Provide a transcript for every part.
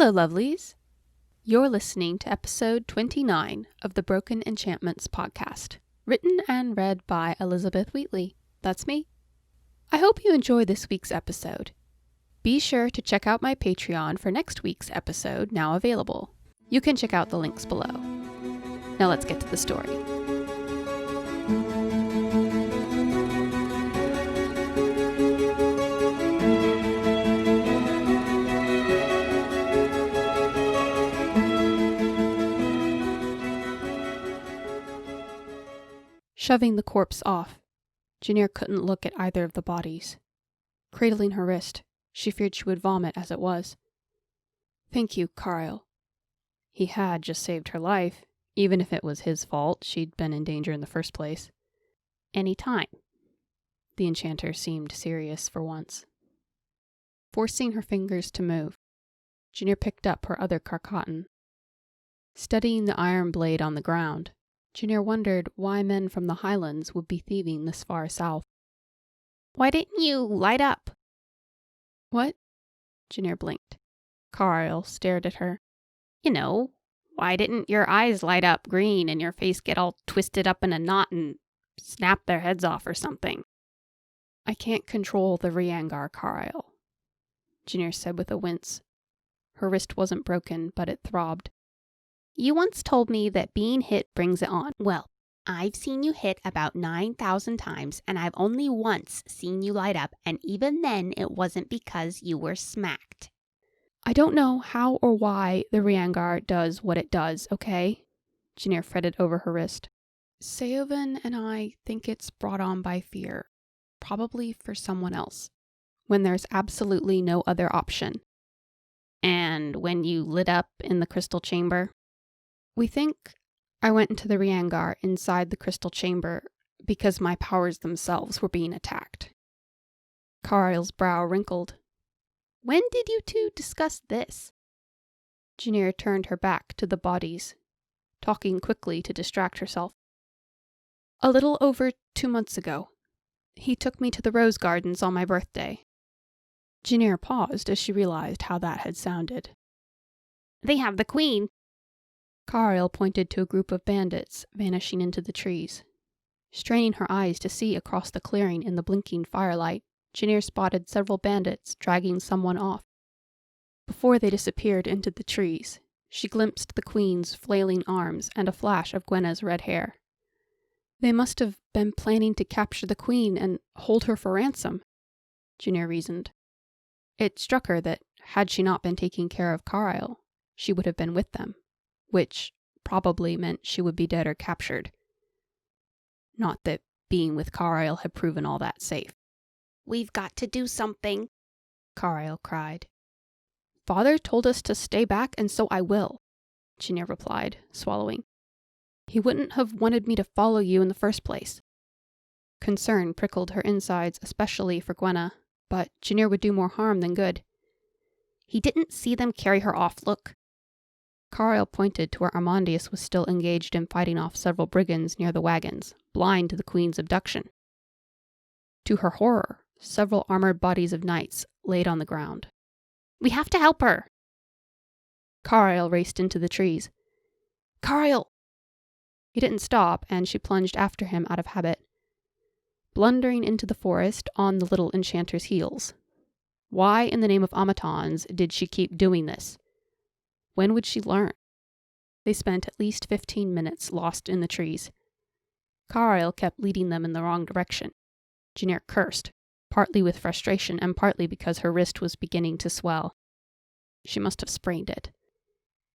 Hello, lovelies. You're listening to episode 29 of the Broken Enchantments podcast, written and read by Elizabeth Wheatley. That's me. I hope you enjoy this week's episode. Be sure to check out my Patreon for next week's episode, now available. You can check out the links below. Now let's get to the story. Shoving the corpse off, Janir couldn't look at either of the bodies. Cradling her wrist, she feared she would vomit as it was. Thank you, Karile. He had just saved her life, even if it was his fault she'd been in danger in the first place. Any time. The enchanter seemed serious for once. Forcing her fingers to move, Janir picked up her other carcatan. Studying the iron blade on the ground, Janir wondered why men from the highlands would be thieving this far south. Why didn't you light up? What? Janir blinked. Karile stared at her. You know, why didn't your eyes light up green and your face get all twisted up in a knot and snap their heads off or something? I can't control the Riangar, Karile, Janir said with a wince. Her wrist wasn't broken, but it throbbed. You once told me that being hit brings it on. Well, I've seen you hit about 9,000 times, and I've only once seen you light up, and even then it wasn't because you were smacked. I don't know how or why the Riangar does what it does, okay? Janir fretted over her wrist. Seovan and I think it's brought on by fear, probably for someone else, when there's absolutely no other option. And when you lit up in the crystal chamber? We think I went into the Riangar inside the crystal chamber because my powers themselves were being attacked. Karile's brow wrinkled. When did you two discuss this? Janir turned her back to the bodies, talking quickly to distract herself. A little over 2 months ago. He took me to the rose gardens on my birthday. Janir paused as she realized how that had sounded. They have the queen. Karile pointed to a group of bandits vanishing into the trees. Straining her eyes to see across the clearing in the blinking firelight, Janir spotted several bandits dragging someone off. Before they disappeared into the trees, she glimpsed the queen's flailing arms and a flash of Gwenna's red hair. They must have been planning to capture the queen and hold her for ransom, Janir reasoned. It struck her that, had she not been taking care of Karile, she would have been with them, which probably meant she would be dead or captured. Not that being with Karile had proven all that safe. We've got to do something, Karile cried. Father told us to stay back, and so I will, Janir replied, swallowing. He wouldn't have wanted me to follow you in the first place. Concern prickled her insides, especially for Gwenna, but Janir would do more harm than good. He didn't see them carry her off, look. Karile pointed to where Armandius was still engaged in fighting off several brigands near the wagons, blind to the queen's abduction. To her horror, several armored bodies of knights laid on the ground. We have to help her! Karile raced into the trees. Karile! He didn't stop, and she plunged after him out of habit, blundering into the forest on the little enchanter's heels. Why in the name of Amatons did she keep doing this? When would she learn? They spent at least 15 minutes lost in the trees. Karile kept leading them in the wrong direction. Janir cursed, partly with frustration and partly because her wrist was beginning to swell. She must have sprained it.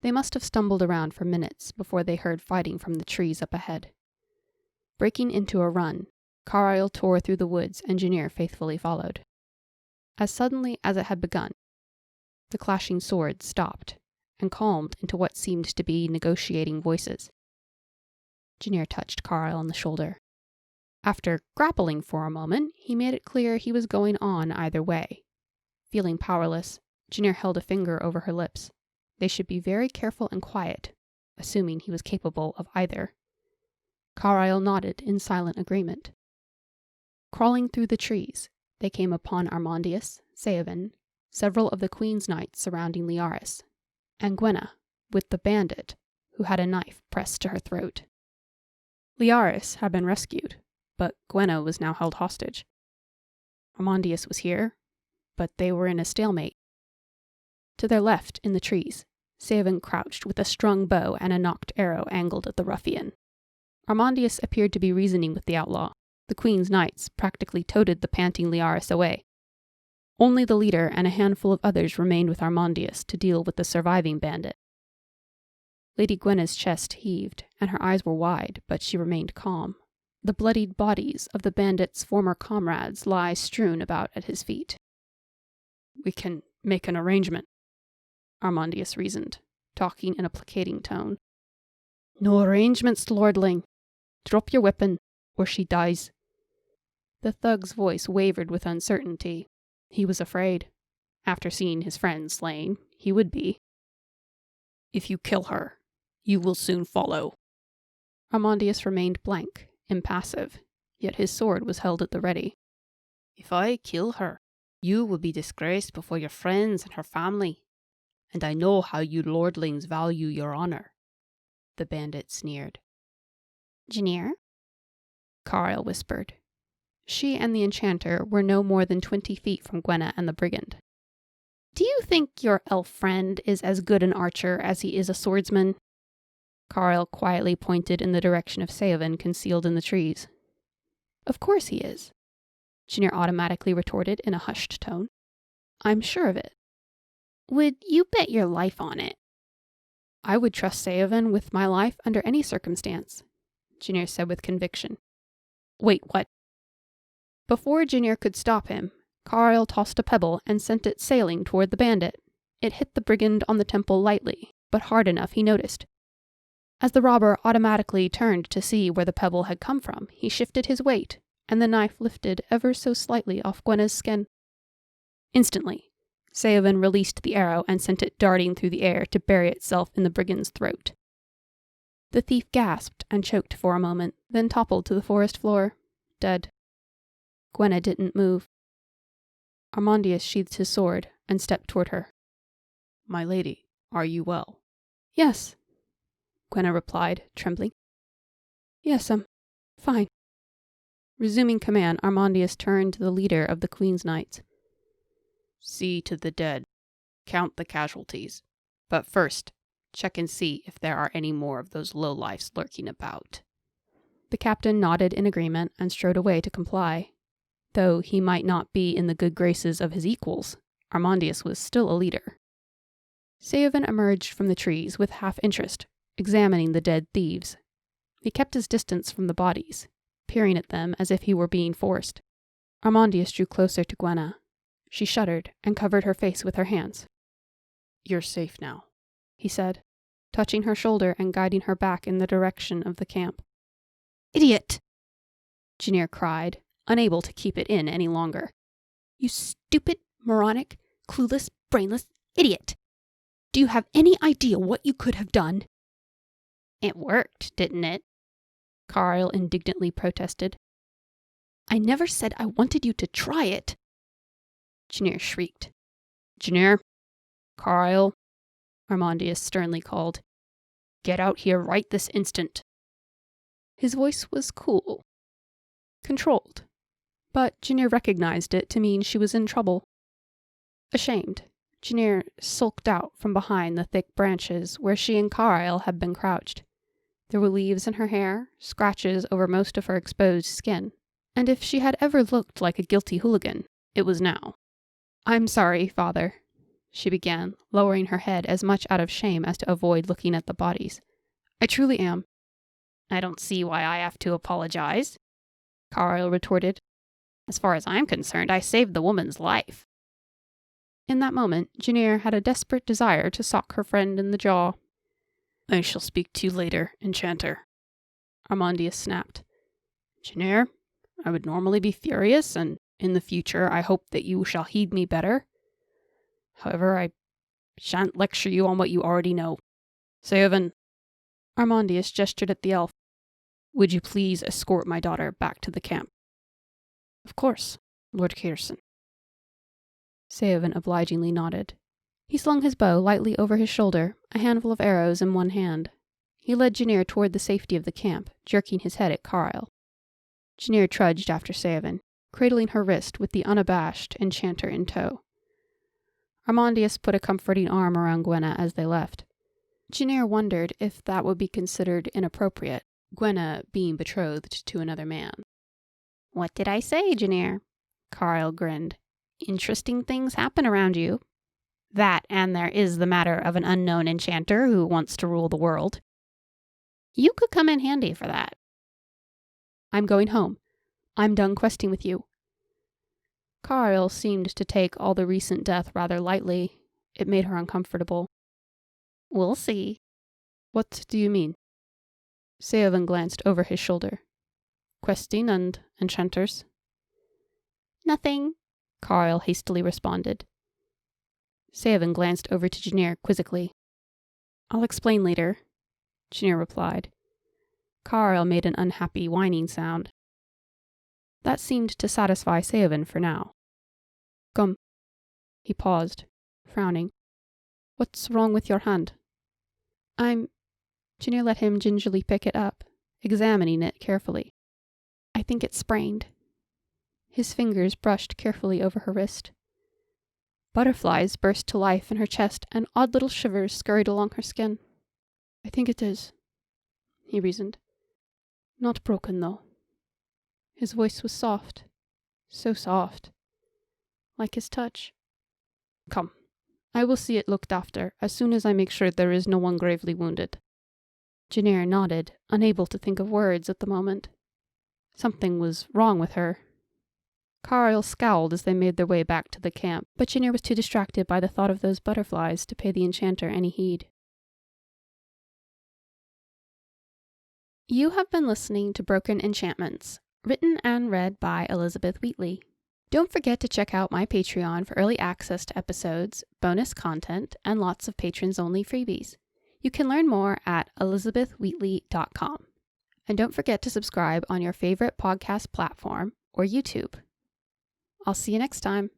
They must have stumbled around for minutes before they heard fighting from the trees up ahead. Breaking into a run, Karile tore through the woods and Janir faithfully followed. As suddenly as it had begun, the clashing swords stopped and calmed into what seemed to be negotiating voices. Janir touched Karile on the shoulder. After grappling for a moment, he made it clear he was going on either way. Feeling powerless, Janir held a finger over her lips. They should be very careful and quiet, assuming he was capable of either. Karile nodded in silent agreement. Crawling through the trees, they came upon Armandius, Seovan, several of the Queen's knights surrounding Liaris, and Gwenna, with the bandit, who had a knife pressed to her throat. Liaris had been rescued, but Gwenna was now held hostage. Armandius was here, but they were in a stalemate. To their left, in the trees, Seven crouched with a strung bow and a nocked arrow angled at the ruffian. Armandius appeared to be reasoning with the outlaw. The Queen's knights practically toted the panting Liaris away. Only the leader and a handful of others remained with Armandius to deal with the surviving bandit. Lady Gwenna's chest heaved, and her eyes were wide, but she remained calm. The bloodied bodies of the bandit's former comrades lie strewn about at his feet. "We can make an arrangement," Armandius reasoned, talking in a placating tone. "No arrangements, lordling. Drop your weapon, or she dies." The thug's voice wavered with uncertainty. He was afraid. After seeing his friend slain, he would be. "If you kill her, you will soon follow." Armandius remained blank, impassive, yet his sword was held at the ready. "If I kill her, you will be disgraced before your friends and her family, and I know how you lordlings value your honor," the bandit sneered. "Janir?" Karile whispered. She and the enchanter were no more than 20 feet from Gwenna and the brigand. "Do you think your elf friend is as good an archer as he is a swordsman?" Karile quietly pointed in the direction of Seven concealed in the trees. "Of course he is," Janir automatically retorted in a hushed tone. "I'm sure of it." "Would you bet your life on it?" "I would trust Seven with my life under any circumstance," Janir said with conviction. "Wait, what?" Before Janir could stop him, Karile tossed a pebble and sent it sailing toward the bandit. It hit the brigand on the temple lightly, but hard enough he noticed. As the robber automatically turned to see where the pebble had come from, he shifted his weight, and the knife lifted ever so slightly off Gwenna's skin. Instantly, Seven released the arrow and sent it darting through the air to bury itself in the brigand's throat. The thief gasped and choked for a moment, then toppled to the forest floor, dead. Gwenna didn't move. Armandius sheathed his sword and stepped toward her. "My lady, are you well?" "Yes," Gwenna replied, trembling. "Yes, I'm fine." Resuming command, Armandius turned to the leader of the Queen's knights. "See to the dead. Count the casualties. But first, check and see if there are any more of those lowlifes lurking about." The captain nodded in agreement and strode away to comply. Though he might not be in the good graces of his equals, Armandius was still a leader. Seven emerged from the trees with half interest, examining the dead thieves. He kept his distance from the bodies, peering at them as if he were being forced. Armandius drew closer to Gwenna. She shuddered and covered her face with her hands. "You're safe now," he said, touching her shoulder and guiding her back in the direction of the camp. "Idiot!" Janir cried, unable to keep it in any longer. "You stupid, moronic, clueless, brainless idiot! Do you have any idea what you could have done?" "It worked, didn't it?" Karile indignantly protested. "I never said I wanted you to try it!" Janir shrieked. "Janir! Karile!" Armandius sternly called. "Get out here right this instant!" His voice was cool, controlled, but Janir recognized it to mean she was in trouble. Ashamed, Janir sulked out from behind the thick branches where she and Karile had been crouched. There were leaves in her hair, scratches over most of her exposed skin, and if she had ever looked like a guilty hooligan, it was now. "I'm sorry, father," she began, lowering her head as much out of shame as to avoid looking at the bodies. "I truly am." "I don't see why I have to apologize," Karile retorted. "As far as I'm concerned, I saved the woman's life." In that moment, Janir had a desperate desire to sock her friend in the jaw. "I shall speak to you later, Enchanter," Armandius snapped. "Janir, I would normally be furious, and in the future I hope that you shall heed me better. However, I shan't lecture you on what you already know. Seven," Armandius gestured at the elf, "would you please escort my daughter back to the camp?" "Of course, Lord Caterson." Seven obligingly nodded. He slung his bow lightly over his shoulder, a handful of arrows in one hand. He led Janir toward the safety of the camp, jerking his head at Karile. Janir trudged after Seovan, cradling her wrist with the unabashed enchanter in tow. Armandius put a comforting arm around Gwenna as they left. Janir wondered if that would be considered inappropriate, Gwenna being betrothed to another man. "What did I say, Janir?" Karile grinned. "Interesting things happen around you. That, and there is the matter of an unknown enchanter who wants to rule the world. You could come in handy for that." "I'm going home. I'm done questing with you." Karile seemed to take all the recent death rather lightly. It made her uncomfortable. "We'll see." "What do you mean?" Seovan glanced over his shoulder. "Questing and enchanters?" "Nothing," Karile hastily responded. Seovan glanced over to Janir quizzically. "I'll explain later," Janir replied. Karile made an unhappy whining sound. That seemed to satisfy Seovan for now. "Come." He paused, frowning. "What's wrong with your hand?" Janir let him gingerly pick it up, examining it carefully. "I think it's sprained." His fingers brushed carefully over her wrist. Butterflies burst to life in her chest, and odd little shivers scurried along her skin. "I think it is," he reasoned. "Not broken, though." His voice was soft, so soft, like his touch. "Come, I will see it looked after as soon as I make sure there is no one gravely wounded." Janir nodded, unable to think of words at the moment. Something was wrong with her. Karile scowled as they made their way back to the camp, but Janir was too distracted by the thought of those butterflies to pay the enchanter any heed. You have been listening to Broken Enchantments, written and read by Elizabeth Wheatley. Don't forget to check out my Patreon for early access to episodes, bonus content, and lots of patrons-only freebies. You can learn more at elizabethwheatley.com. And don't forget to subscribe on your favorite podcast platform or YouTube. I'll see you next time.